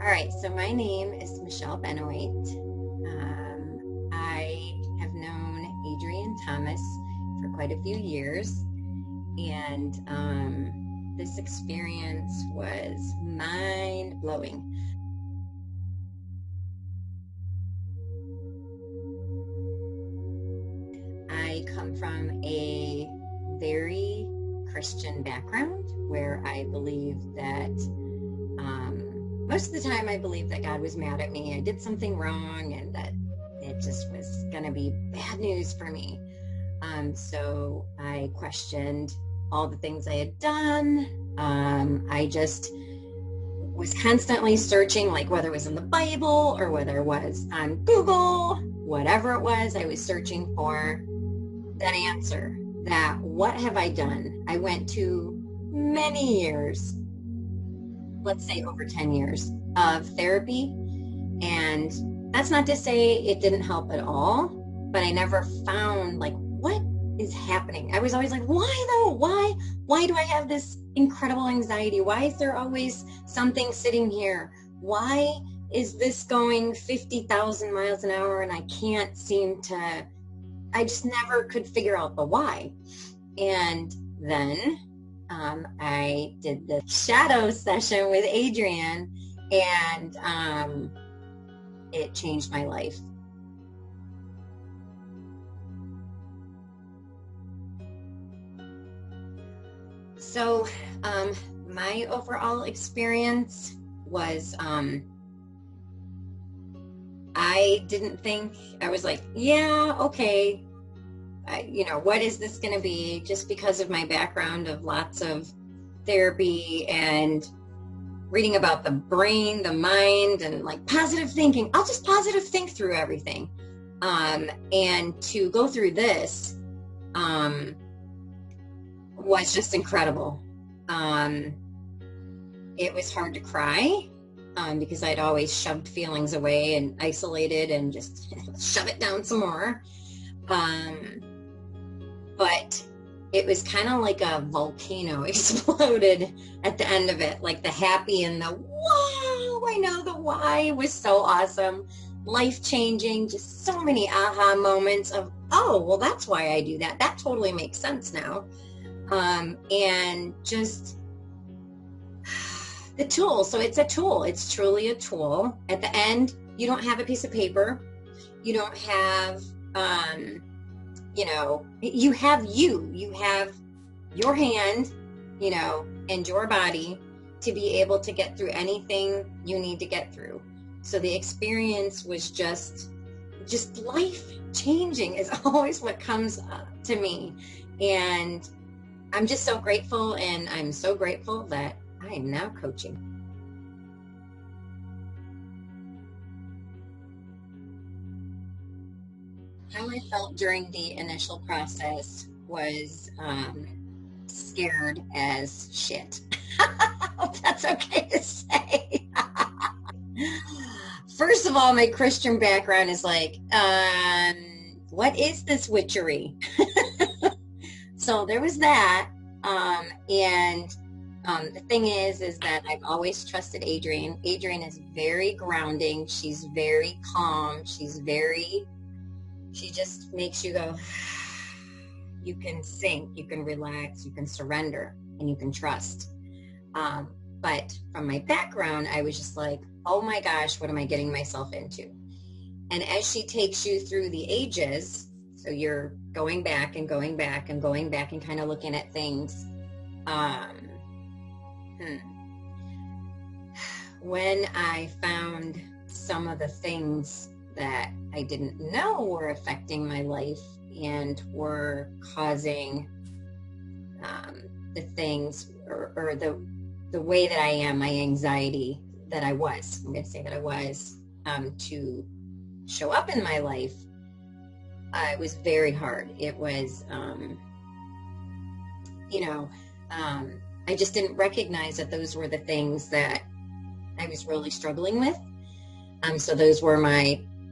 All right, so my name is Michelle Benoit. I have known Adrienne Thomas for quite a few years, and this experience was mind-blowing. I come from a very Christian background where I believe that most of the time I believed that God was mad at me. I did something wrong and that it just was going to be bad news for me. So I questioned all the things I had done. I just was constantly searching, like whether it was in the Bible or whether it was on Google, whatever it was, I was searching for that answer, that what have I done? I went to many years, let's say over 10 years of therapy. And that's not to say it didn't help at all, but I never found like, what is happening? I was always like, why though? Why do I have this incredible anxiety? Why is there always something sitting here? Why is this going 50,000 miles an hour and I can't seem to, I just never could figure out the why. And then I did the shadow session with Adrienne, and it changed my life. So my overall experience was I didn't think, I was like, yeah, okay, what is this going to be? Just because of my background of lots of therapy and reading about the brain, the mind, and like positive thinking. I'll just positive think through everything. And to go through this was just incredible. It was hard to cry because I'd always shoved feelings away and isolated and just shove it down some more. But it was kind of like a volcano exploded at the end of it, like the happy and the wow, I know the why was so awesome, life-changing, just so many aha moments of, oh, well, that's why I do that. That totally makes sense now. And just the tool. So it's a tool. It's truly a tool. At the end, you don't have a piece of paper. You don't have, you have your hand, and your body to be able to get through anything you need to get through. So the experience was just life changing is always what comes to me. And I'm just so grateful, and I'm so grateful that I am now coaching. How I felt during the initial process was scared as shit. I hope that's okay to say. First of all, my Christian background is like, what is this witchery? So there was that. And the thing is that I've always trusted Adrienne. Adrienne is very grounding. She's very calm. She just makes you go, you can sink, you can relax, you can surrender, and you can trust. But from my background, I was just like, oh my gosh, what am I getting myself into? And as she takes you through the ages, so you're going back and going back and going back and kind of looking at things. When I found some of the things that I didn't know were affecting my life and were causing the things or the way that I am, my anxiety that I was, I'm going to say that I was, to show up in my life, it was very hard. It was, I just didn't recognize that those were the things that I was really struggling with. So those were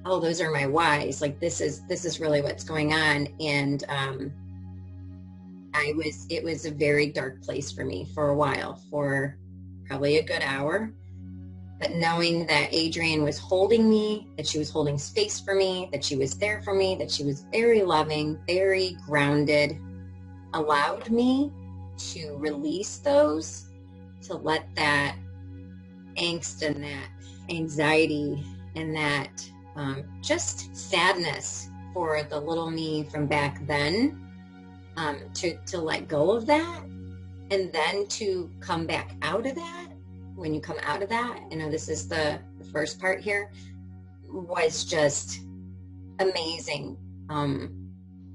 those are my whys. Like this is really what's going on. And it was a very dark place for me for a while, for probably a good hour. but knowing that Adrienne was holding me, that she was holding space for me, that she was there for me, that she was very loving, very grounded, allowed me to release those, to let that angst and that anxiety and that just sadness for the little me from back then, to let go of that, and then to come back out of that. When you come out of that, this is the first part here, was just amazing.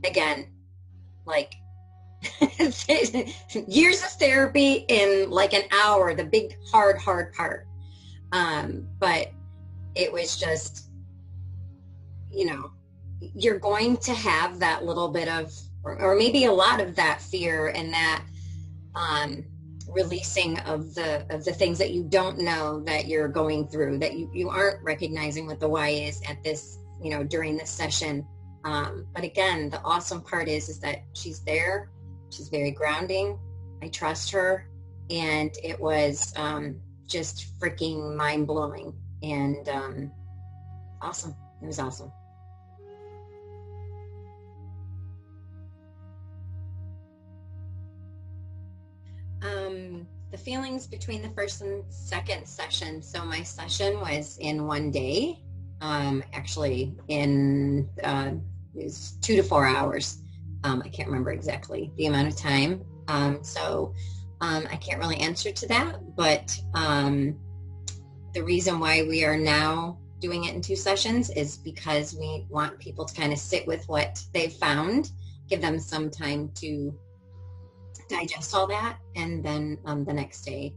Again, like years of therapy in like an hour, the big hard part. But it was just, you're going to have that little bit of, or maybe a lot of that fear and that releasing of the things that you don't know that you're going through, that you aren't recognizing what the why is at this, during this session. But again, the awesome part is that she's there. She's very grounding. I trust her. And it was just freaking mind-blowing and awesome. It was awesome. The feelings between the first and second session. So my session was in one day, actually in it was 2 to 4 hours. I can't remember exactly the amount of time. So I can't really answer to that, but the reason why we are now doing it in 2 sessions is because we want people to kind of sit with what they've found, give them some time to digest all that, and then the next day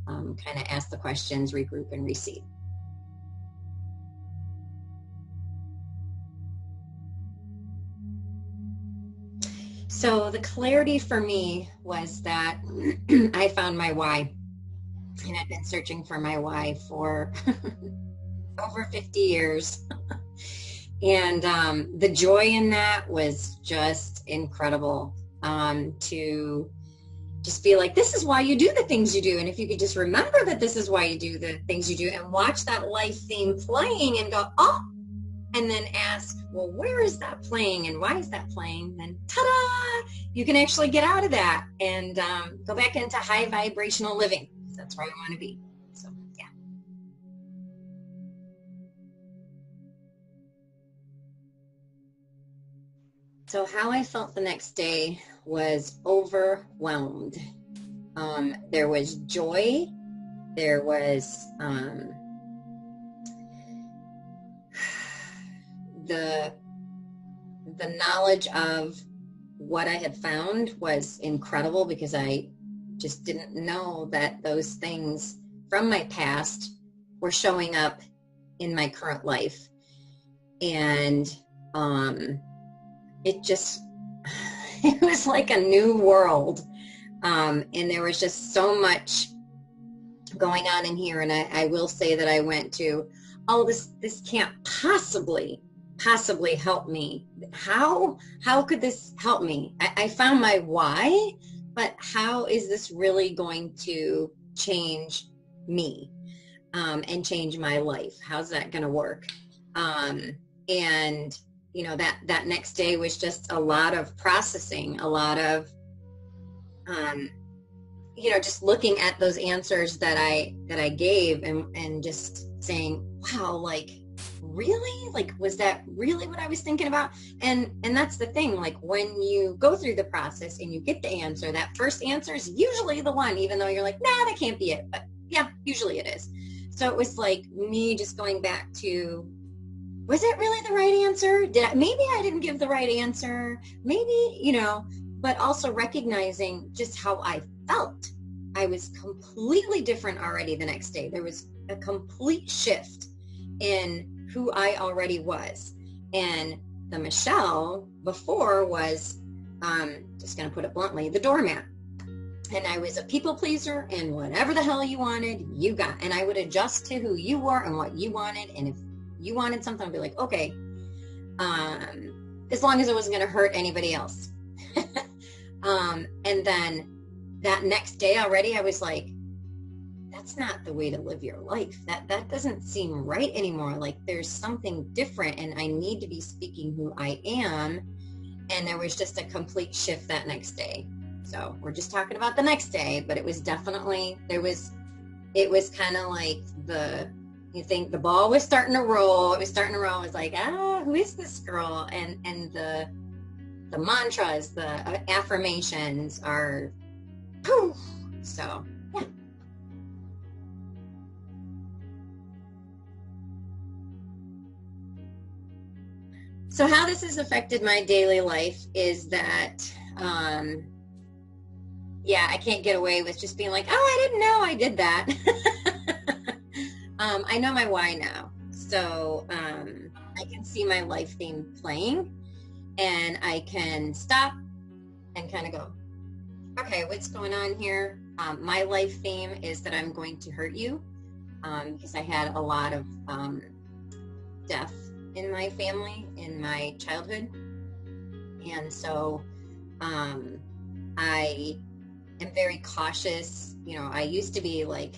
kind of ask the questions, regroup, and receive. So the clarity for me was that I found my why, and I've been searching for my why for over 50 years. And the joy in that was just incredible, to just be like, this is why you do the things you do. And if you could just remember that this is why you do the things you do, and watch that life theme playing and go, oh, and then ask, well, where is that playing and why is that playing? Then ta-da, you can actually get out of that and go back into high vibrational living. That's where I want to be. So, yeah. So how I felt the next day was overwhelmed. There was joy. There was the knowledge of what I had found was incredible, because I just didn't know that those things from my past were showing up in my current life. And it just, it was like a new world. And there was just so much going on in here. And I will say that I went to, oh, this can't possibly help me. How could this help me? I found my why, but how is this really going to change me and change my life? How's that going to work? And that next day was just a lot of processing, a lot of just looking at those answers that I gave and just saying, wow, like, really? Like, was that really what I was thinking about? And that's the thing, like, when you go through the process and you get the answer, that first answer is usually the one, even though you're like, nah, that can't be it. But yeah, usually it is. So it was like me just going back to, was it really the right answer? Maybe I didn't give the right answer, maybe, but also recognizing just how I felt. I was completely different already the next day. There was a complete shift in who I already was. And the Michelle before was, just going to put it bluntly, the doormat. And I was a people pleaser, and whatever the hell you wanted, you got. And I would adjust to who you were and what you wanted. And if you wanted something, I'd be like, okay, as long as it wasn't going to hurt anybody else. And then that next day already, I was like, that's not the way to live your life. That doesn't seem right anymore. Like there's something different and I need to be speaking who I am. And there was just a complete shift that next day. So we're just talking about the next day, but it was definitely, it was kind of like you think the ball was starting to roll. It was starting to roll. It was like, who is this girl? And the mantras, the affirmations are, poof. So, yeah. So how this has affected my daily life is that, I can't get away with just being like, oh, I didn't know I did that. I know my why now. So I can see my life theme playing and I can stop and kind of go, okay, what's going on here? My life theme is that I'm going to hurt you because I had a lot of death in my family in my childhood. And so I am very cautious. You know, I used to be like,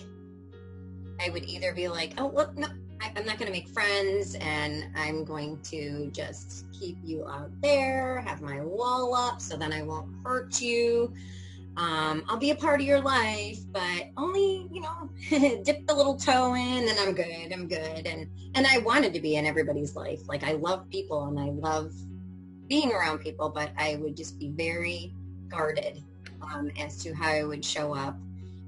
I would either be like, oh, look, no, I'm not going to make friends and I'm going to just keep you out there, have my wall up so then I won't hurt you. I'll be a part of your life, but only, dip the little toe in and I'm good. And I wanted to be in everybody's life. Like I love people and I love being around people, but I would just be very guarded as to how I would show up.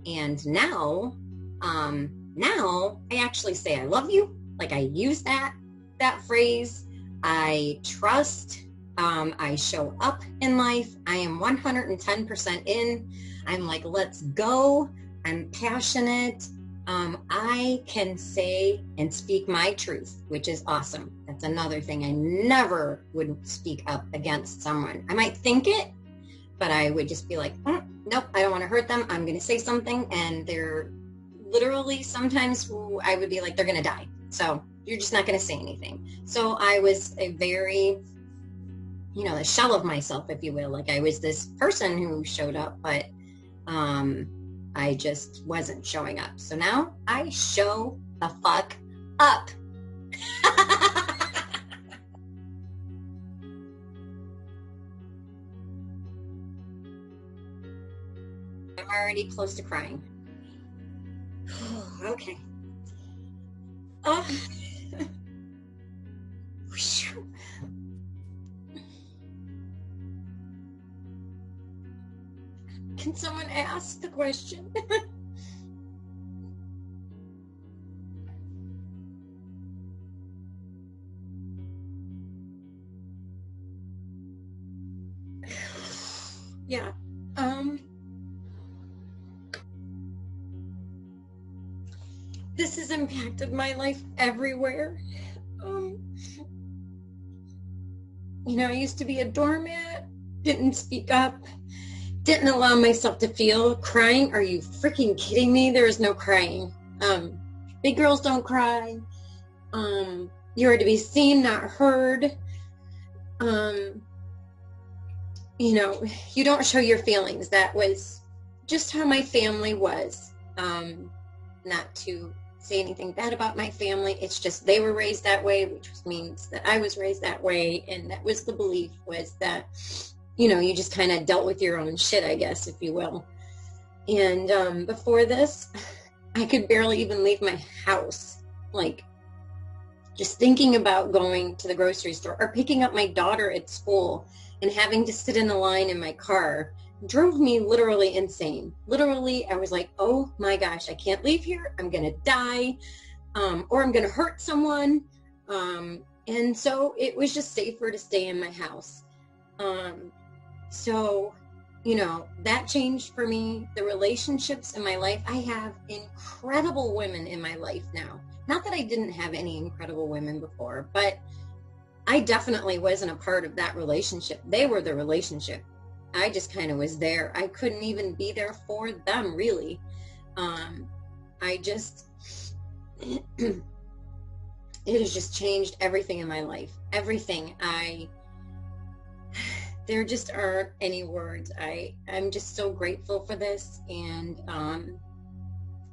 And now I actually say I love you. Like I use that phrase. I trust. I show up in life. I am 110% in. I'm like, let's go. I'm passionate. I can say and speak my truth, which is awesome. That's another thing. I never would speak up against someone. I might think it, but I would just be like, nope, I don't want to hurt them. I'm going to say something. And they're literally sometimes I would be like, they're going to die. So you're just not going to say anything. So I was a very, the shell of myself, if you will. Like I was this person who showed up, but I just wasn't showing up. So now I show the fuck up. I'm already close to crying. Okay. Can someone ask the question? Yeah. This has impacted my life everywhere. I used to be a doormat, didn't speak up, didn't allow myself to feel. Crying? Are you freaking kidding me? There is no crying. Big girls don't cry. You are to be seen, not heard. You don't show your feelings. That was just how my family was. Not to say anything bad about my family. It's just they were raised that way, which means that I was raised that way. And that was the belief, was that, you just kind of dealt with your own shit, I guess, if you will. And before this, I could barely even leave my house. Like, just thinking about going to the grocery store or picking up my daughter at school and having to sit in a line in my car drove me literally insane. Literally, I was like, oh my gosh, I can't leave here. I'm going to die, or I'm going to hurt someone. And so it was just safer to stay in my house. So, that changed for me. The relationships in my life, I have incredible women in my life now. Not that I didn't have any incredible women before, but I definitely wasn't a part of that relationship. They were the relationship. I just kind of was there. I couldn't even be there for them, really. It has just changed everything in my life. Everything. There just aren't any words. I'm just so grateful for this. And,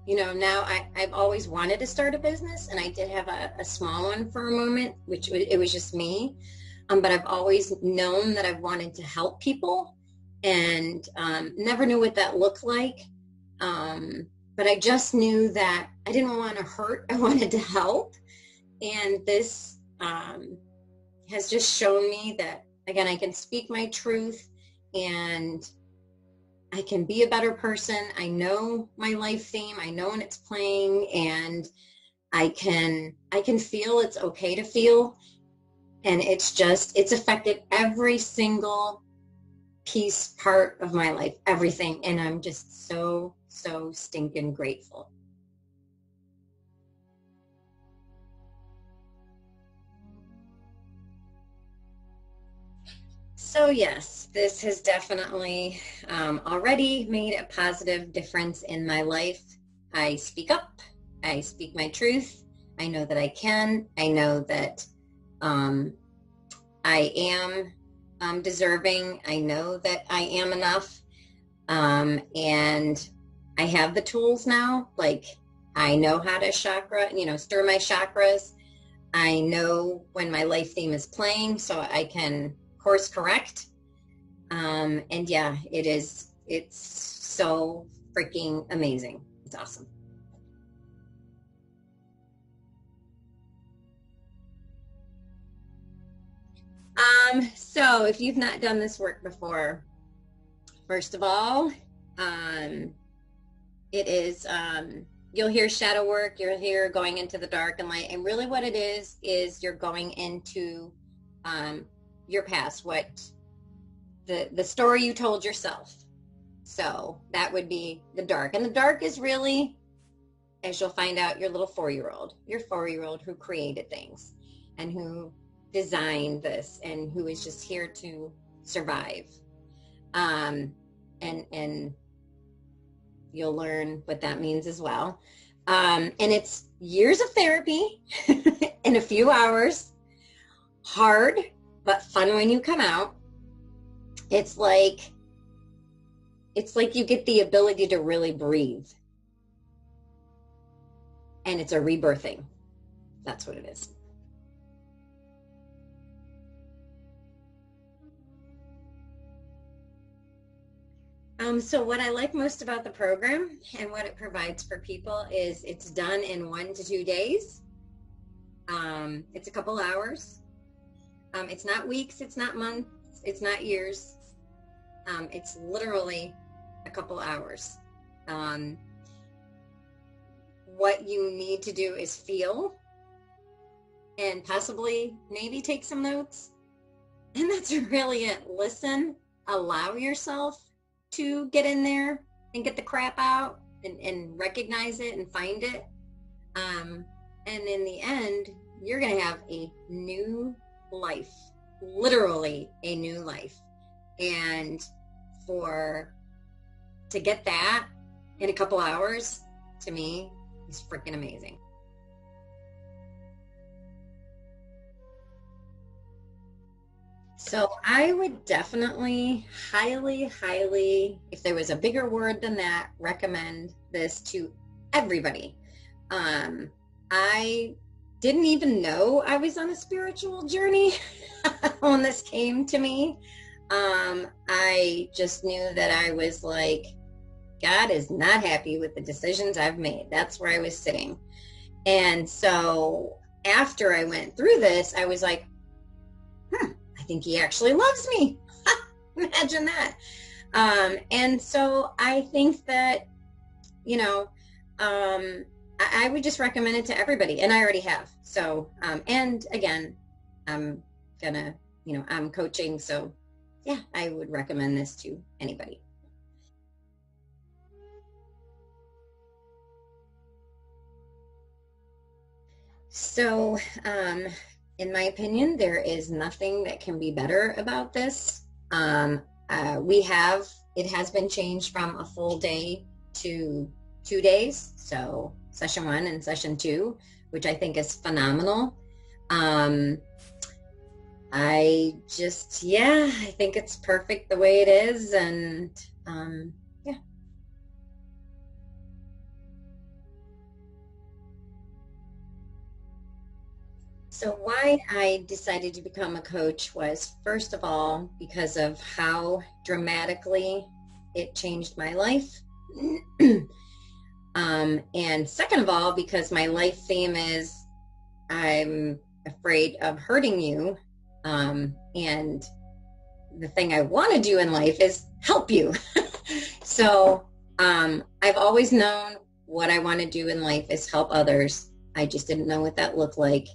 you know, now I've always wanted to start a business, and I did have a small one for a moment, which it was just me. But I've always known that I've wanted to help people, and never knew what that looked like. But I just knew that I didn't want to hurt. I wanted to help. And this has just shown me that, again, I can speak my truth and I can be a better person. I know my life theme. I know when it's playing, and I can feel it's okay to feel. And it's affected every single part of my life, everything. And I'm just so stinking grateful. So yes, this has definitely already made a positive difference in my life. I speak up. I speak my truth. I know that I can. I know that I am deserving. I know that I am enough. And I have the tools now. Like, I know how to stir my chakras. I know when my life theme is playing, so I can course correct. And yeah, it's so freaking amazing. It's awesome. So if you've not done this work before, first of all, it is, you'll hear shadow work, you'll hear going into the dark and light, and really what it is you're going into your past, what the story you told yourself. So that would be the dark. And the dark is really, as you'll find out, your little 4-year-old, who created things and who designed this and who is just here to survive. And you'll learn what that means as well. And it's years of therapy in a few hours, hard, but fun when you come out. It's like you get the ability to really breathe. And it's a rebirthing. That's what it is. So what I like most about the program and what it provides for people is it's done in 1 to 2 days. It's a couple hours. It's not weeks, it's not months, it's not years. It's literally a couple hours. What you need to do is feel and possibly maybe take some notes. And that's really it. Listen, allow yourself to get in there and get the crap out and recognize it and find it. And in the end, you're going to have a new life, literally a new life. And to get that in a couple hours, to me, is freaking amazing. So I would definitely highly, if there was a bigger word than that, recommend this to everybody. I didn't even know I was on a spiritual journey when this came to me. I just knew that I was like, God is not happy with the decisions I've made. That's where I was sitting. And so after I went through this, I was like, I think he actually loves me. Imagine that. And so I think that, I would just recommend it to everybody, and I already have. So, and again, I'm gonna, I'm coaching, so yeah, I would recommend this to anybody. So, in my opinion, there is nothing that can be better about this. It has been changed from a full day to 2 days. So session 1 and session 2, which I think is phenomenal. I think it's perfect the way it is. And yeah. So why I decided to become a coach was, first of all, because of how dramatically it changed my life. And second of all, because my life theme is I'm afraid of hurting you. And the thing I want to do in life is help you. So I've always known what I want to do in life is help others. I just didn't know what that looked like.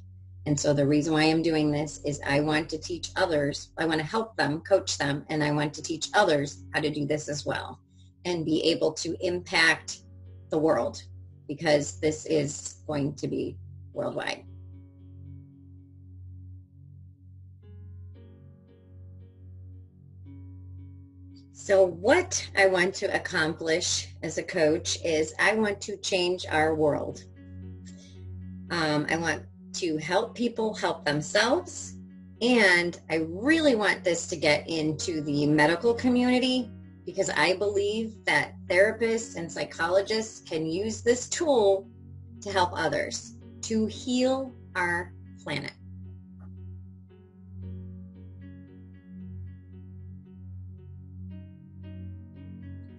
And so the reason why I'm doing this is I want to teach others. I want to help them, coach them, and I want to teach others how to do this as well and be able to impact the world, because this is going to be worldwide. So what I want to accomplish as a coach is I want to change our world. I want to help people help themselves, and I really want this to get into the medical community, because I believe that therapists and psychologists can use this tool to help others, to heal our planet.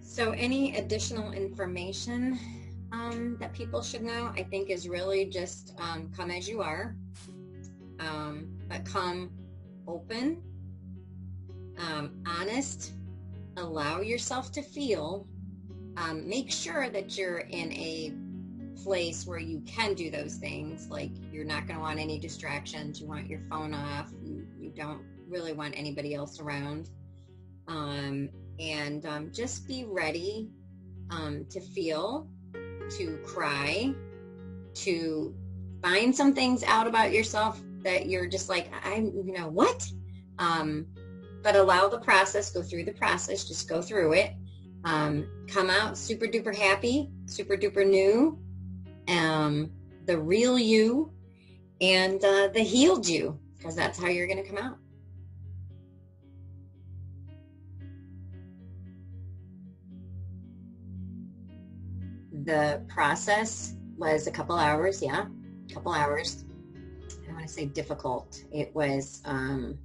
So any additional information that people should know, I think, is really just come as you are, but come open, honest, allow yourself to feel, make sure that you're in a place where you can do those things. Like, you're not going to want any distractions. You want your phone off. You don't really want anybody else around. And just be ready to feel, to cry, to find some things out about yourself that you're just like, what? But allow the process, go through the process, just go through it. Come out super duper happy, super duper new, the real you, and the healed you, because that's how you're going to come out. The process was a couple hours, a couple hours. I don't want to say difficult. It was I'm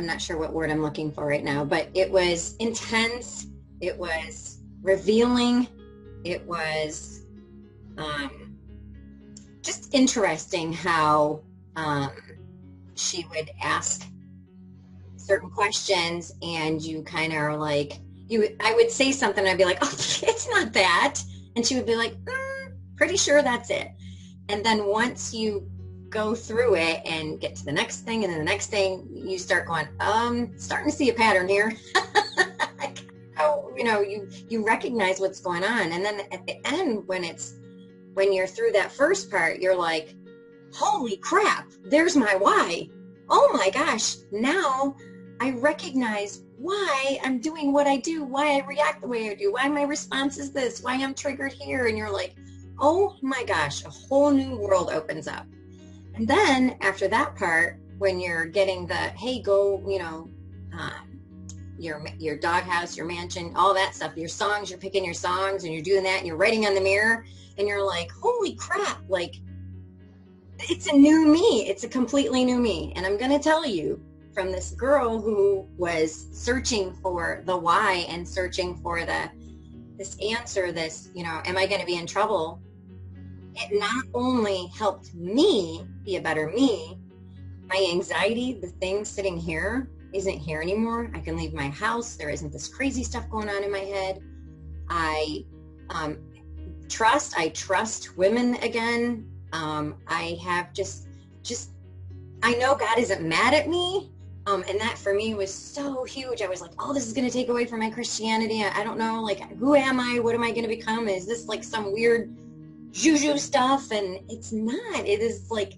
not sure what word I'm looking for right now, but it was intense. It was revealing. It was just interesting how she would ask certain questions, and you kind of are like, I would say something, and I'd be like, oh, it's not that. And she would be like, pretty sure that's it. And then once you go through it and get to the next thing and then the next thing, you start going, starting to see a pattern here. You recognize what's going on. And then at the end, when you're through that first part, you're like, holy crap, there's my why. Oh my gosh, now I recognize why I'm doing what I do, why I react the way I do, why my response is this, why I'm triggered here. And you're like, oh my gosh, a whole new world opens up. And then after that part, when you're getting the, hey, go, your doghouse, your mansion, all that stuff, your songs, you're picking your songs and you're doing that and you're writing on the mirror and you're like, holy crap, like, it's a new me. It's a completely new me. And I'm going to tell you, from this girl who was searching for the why and searching for this answer, this, am I going to be in trouble? It not only helped me be a better me, my anxiety, the thing sitting here isn't here anymore. I can leave my house. There isn't this crazy stuff going on in my head. I trust women again. I have just, I know God isn't mad at me. And that for me was so huge. I was like, oh, this is going to take away from my Christianity. I don't know, like, who am I? What am I going to become? Is this like some weird juju stuff? And it's not. It is like,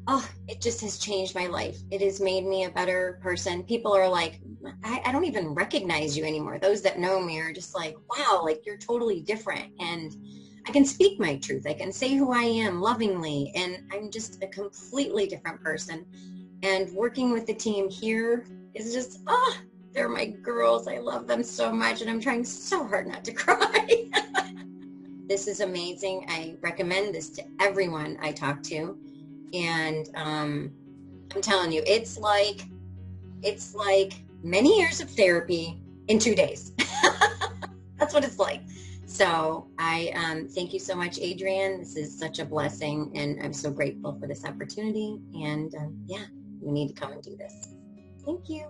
oh, it just has changed my life. It has made me a better person. People are like, I don't even recognize you anymore. Those that know me are just like, wow, like, you're totally different. And I can speak my truth. I can say who I am lovingly. And I'm just a completely different person. And working with the team here is just, they're my girls. I love them so much. And I'm trying so hard not to cry. This is amazing. I recommend this to everyone I talk to. And I'm telling you, it's like many years of therapy in 2 days. That's what it's like. So I thank you so much, Adrienne. This is such a blessing, and I'm so grateful for this opportunity. And yeah, we need to come and do this. Thank you.